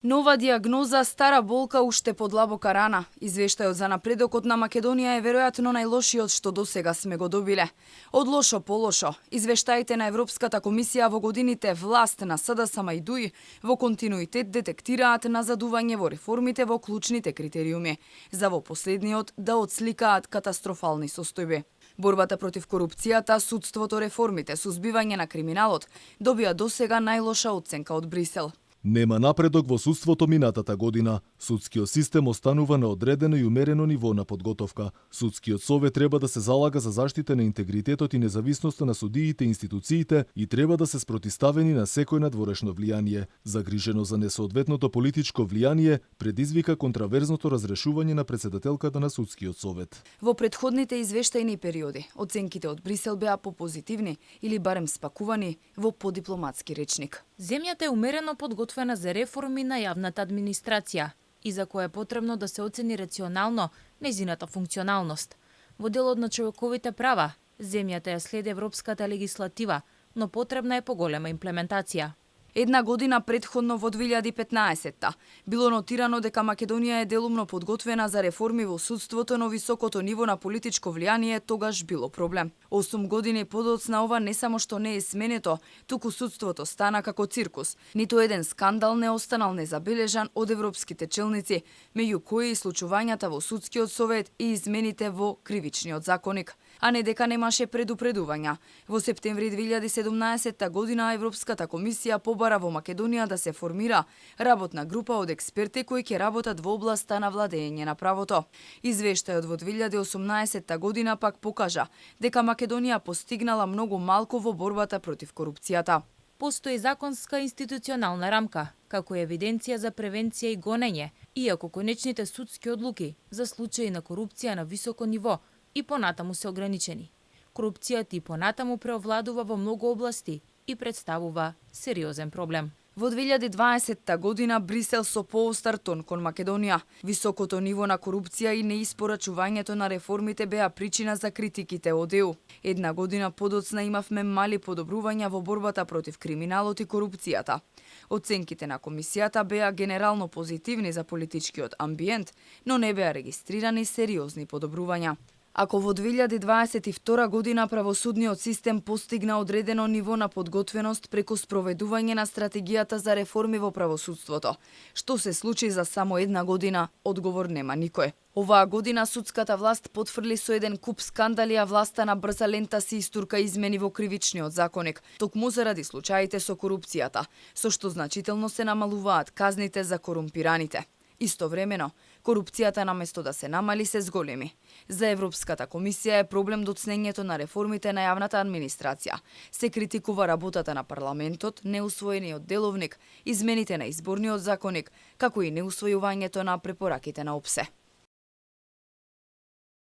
Нова диагноза, стара болка, уште подлабока рана. Извештајот за напредокот на Македонија е веројатно најлошиот што досега сме го добиле. Од лошо по лошо, извештаите на Европската комисија во годините власт на СДСМ и ДУИ во континуитет детектираат назадување во реформите во клучните критериуми, за во последниот да отсликаат катастрофални состојби. Борбата против корупцијата, судството, реформите, сузбивање на криминалот добија досега најлоша оценка од Брисел. Нема напредок во судството минатата година. Судскиот систем останува на одредено и умерено ниво на подготовка. Судскиот совет треба да се залага за заштита на интегритетот и независноста на судиите и институциите и треба да се спротиставени на секој надворешно влијание. Загрижено за несоодветното политичко влијание предизвика контраверзното разрешување на претседателката на судскиот совет. Во претходните извештајни периоди, оценките од Брисел беа попозитивни или барем спакувани во подипломатски речник. Земјата е умерено подготвена за реформи на јавната администрација и за која е потребно да се оцени рационално нејзината функционалност. Во делот на човековите права, земјата ја следи европската легислатива, но потребна е поголема имплементација. Една година претходно во 2015-та било нотирано дека Македонија е делумно подготвена за реформи во судството, но високото ниво на политичко влијание тогаш било проблем. 8 години подоцна ова не само што не е сменето, туку судството стана како циркус. Ниту еден скандал не останал незабележан од европските челници, меѓу кои и случувањата во судскиот совет и измените во кривичниот законник. А не дека немаше предупредувања. Во септември 2017 година Европската комисија побара во Македонија да се формира работна група од експерти кои ќе работат во областа на владење на правото. Извештајот во 2018 година пак покажа дека Македонија постигнала многу малку во борбата против корупцијата. Постои законска институционална рамка, како и евиденција за превенција и гонење, иако конечните судски одлуки за случаи на корупција на високо ниво и понатаму се ограничени. Корупцијата и понатаму преовладува во многу области и представува сериозен проблем. Во 2020 година Брисел со поостар тон кон Македонија. Високото ниво на корупција и неиспорачувањето на реформите беа причина за критиките од ЕУ. Една година подоцна имавме мали подобрувања во борбата против криминалот и корупцијата. Оценките на комисијата беа генерално позитивни за политичкиот амбиент, но не беа регистрирани сериозни подобрувања. Ако во 2022 година правосудниот систем постигна одредено ниво на подготвеност преку спроведување на стратегијата за реформи во правосудството, што се случи за само една година, одговор нема никој. Оваа година судската власт потврли со еден куп скандали, а власта на брза лента си истурка измени во кривичниот законник, токму заради случаите со корупцијата, со што значително се намалуваат казните за корумпираните. Истовремено, корупцијата наместо да се намали се зголеми. За Европската комисија е проблем доцнењето на реформите на јавната администрација. Се критикува работата на парламентот, неусвоениот деловник, измените на изборниот законник, како и неусвојувањето на препораките на ОПСЕ.